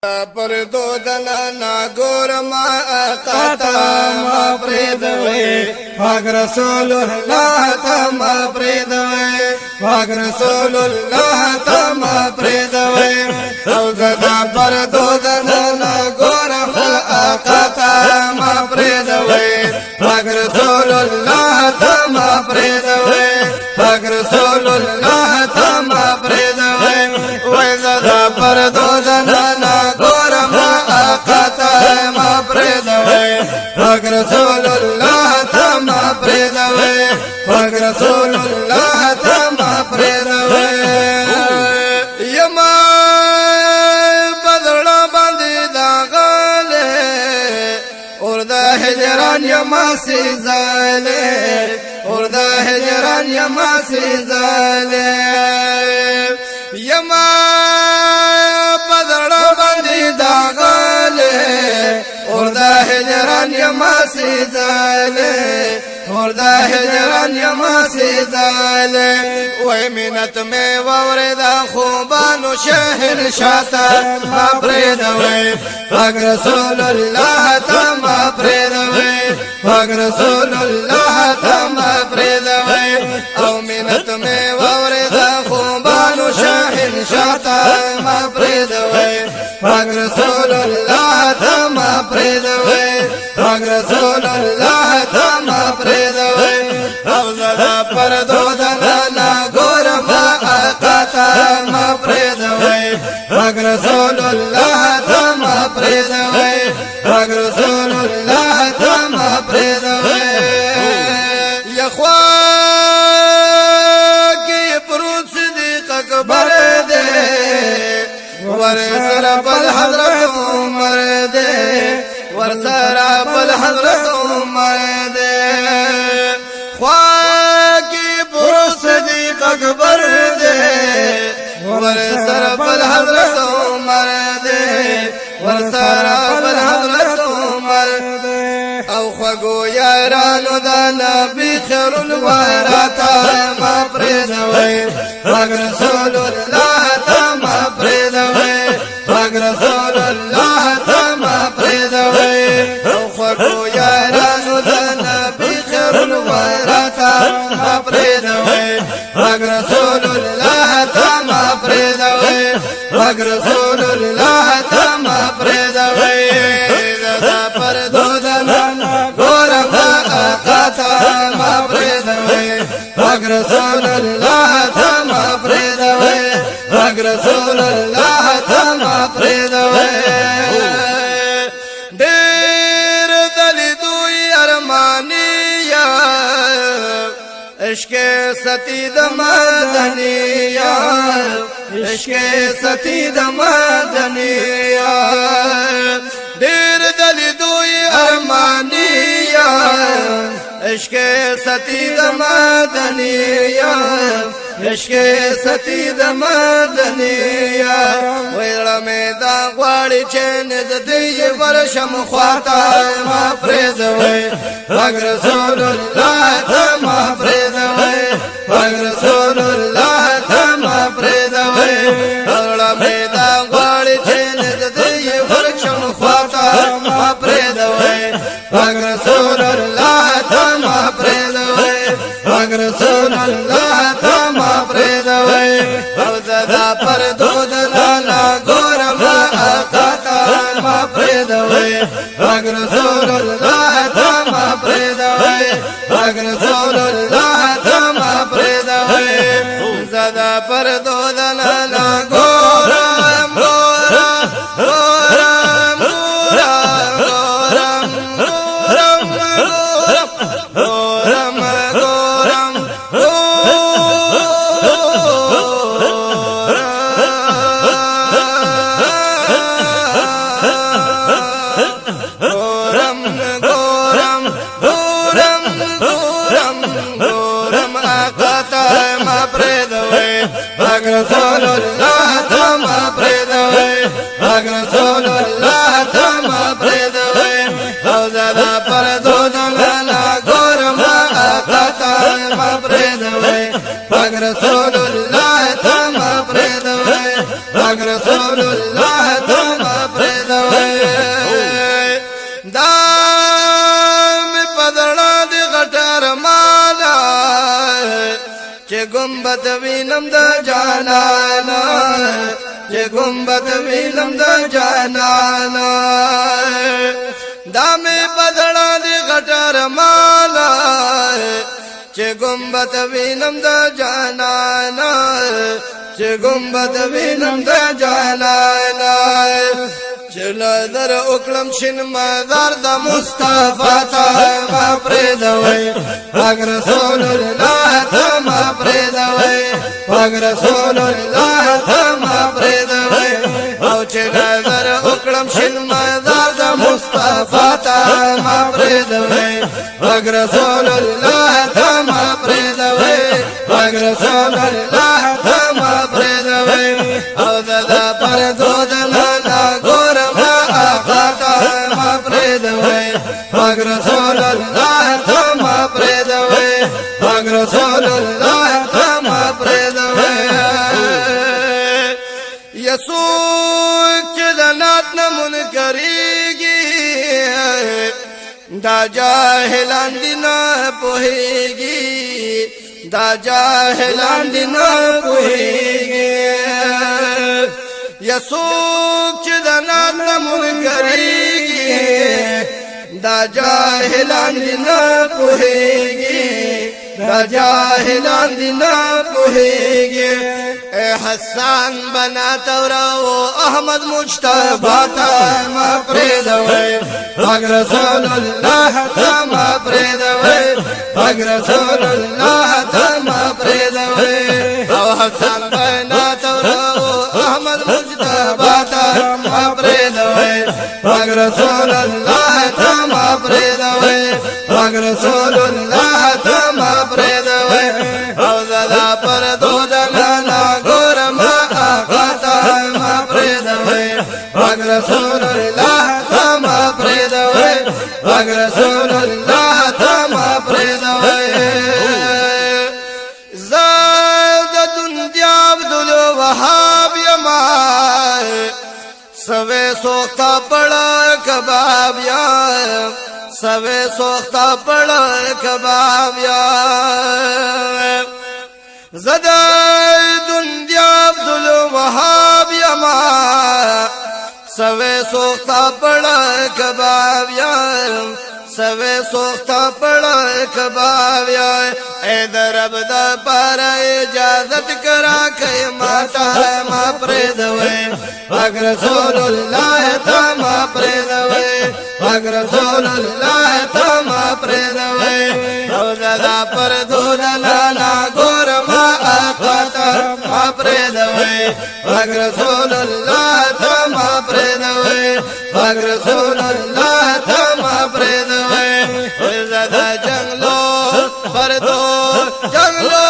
پر دو دلنا گورما قطا پریدوی پاک رسول اللہ تم پریدوی پاک رسول اللہ تم پریدوی او زدا پر دو دلنا گورما قطا پریدوی پاک رسول اللہ تم پریدوی پاک رسول اللہ تم پریدوی وی زدا پر دو دلنا پاک رسول اللہ تم پریدوی پاک رسول اللہ تم پریدوی یما بدڑا باندی داغالے اور دا ہجران یما سیزالے اور دا ہجران یما سیزالے یما بدڑا باندی داغالے اور دا ہجران یما سیزالے اور دا ہجران یما سیزالے وی منت میں ووردا خوبانو شہر شاتا ما پریدوی پاک رسول اللہ تم پریدوی پاک رسول اللہ تم پریدوی او منت میں ووردا خوبانو شہر شاتا ما پریدوی پاک رسول اللہ تم پریدوی پاک رسول اللہ تم پریدوی او زدا پر دو دلانا گورما قطا ما پریدوی پاک رسول اللہ تم پریدوی پاک رسول اللہ تم پریدوی یخوا کی پروت صدیق اکبر دے ورسر بل حضرت عمر دے ورسر بل حضرت عمر دے خواہ کی پروت صدیق اکبر دے ورسر بل حضرت عمر دے ورسر بل حضرت عمر دے او خواگو یارانو دا نبی خیر الوراتا ما پریدوی پاک رسول اللہ تم پریدوی پاک رسول اللہ تم پریدوی او خواگو یارانو دا نبی خیر الوراتا ما پریدوی پاک رسول اللہ تم پریدوی پاک رسول اللہ تم پریدوی زدا پر دو دلانا گورما قطا ما پریدوی پاک رسول اللہ تم پریدوی پاک رسول اللہ تم پریدوی دیر دلی دوی ارمانیا عشق ستید مدنیا عشق ستید مدنیا دیر دلی دوی ارمانیا عشق ستید مدنیا عشق ستید مدنیا ویرا میدا غواړي چې ند دی ورشم خواتا ما پریدوی پاک رسول الله تم پریدوی پاک رسول الله تم پریدوی ویرا میدا غواړي چې ند دی ورشم خواتا ما پریدوی پاک رسول الله تم پریدوی پاک رسول الله تم پریدوی او زدا پر دو دلانا گورما قطا ما پریدوی پاک رسول الله تم پریدوی پاک رسول الله تم پریدوی زدا پر دو دلانا گورم گورم گورم گورم گورم گورم پاک رسول اللہ تم پریدوی پاک رسول اللہ تم پریدوی او زدا پر دو دلانا گورما قطا ما پریدوی پاک رسول اللہ تم پریدوی پاک رسول اللہ تم گنبد وینم د جانانا چې گنبد وینم د جانانا دامه بدړه دی غټر مالا چې گنبد وینم د جانانا چې گنبد وینم د جانانا چلا در اکلم شن مدار د مصطفی ته ما پردوي پاک رسول الله ته ما پردوي پاک رسول الله ته ما پردوي او چلا در اکلم شن مدار د مصطفی ته ما پردوي پاک رسول الله ته ما پردوي پاک رسول الله ته ما پردوي او دا پر دودنا پاک رسول الله ثم پردوي پاک رسول الله ثم پردوي یسوع چې د نات نه منکرېږي دا جاهلان دي نه پوهېږي دا جاهلان دي نه پوهېږي یسوع چې د نات نه منکرېږي دا جاهلان دی نه پوهېږي دا جاهلان دی نه پوهېږي اے حسان بنا تورو احمد مجتبی ته ما پرېږدوئ پاک رسول الله ته ما پرېږدوئ پاک رسول الله ته ما پرېږدوئ او حسان بنا تورو احمد مجتبی ته ما پرېږدوئ پاک رسول الله ته ما پرېږدوئ پاک رسول الله ته ما پرېږدوئ او زدا پر دودنا ګورم آقا ته ما پرېږدوئ پاک رسول الله ته ما پرېږدوئ پاک رسول الله ته ما پرېږدوئ زه د دنیا عبدالوهاب یما سوے سوختا پڑا کباب یا سوے سوختا پڑا کباب یا زدہ دنیا عبدالوهاب یما سوے سوختا پڑا کباب یا سوے سوختا پڑا کباب یا اے درب دا پارا اجازت کرا کئی ماتا ما پرېږدوئ پاک رسول الله ته ما پرېږدوئ پاک رسول الله ته ما پرېږدوئ او زدا پر دودنا ګورم آقا ته ما پرېږدوئ پاک رسول الله ته ما پرېږدوئ پاک رسول الله ته ما پرېږدوئ زدا جنگلو پردو جنگلو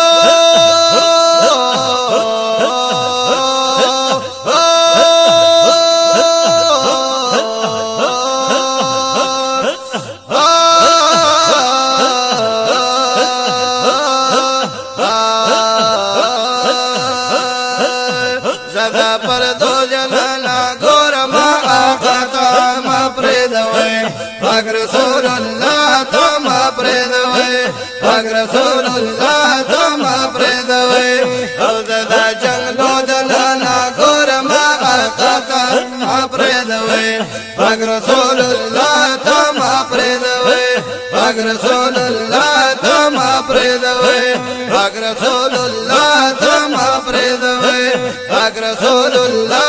زدا پر دو جنانا گورم آقا تا ما پرېږدوئ پاک رسول الله تا ما پرېږدوئ پاک رسول الله تا ما پرېږدوئ او زدا جنګلو جنانا گورم آقا تا ما پرېږدوئ پاک رسول الله تا ما پرېږدوئ پاک رسول الله تا ما پرېږدوئ پاک رسول الله تا ما پرېږدوئ پاک رسول الله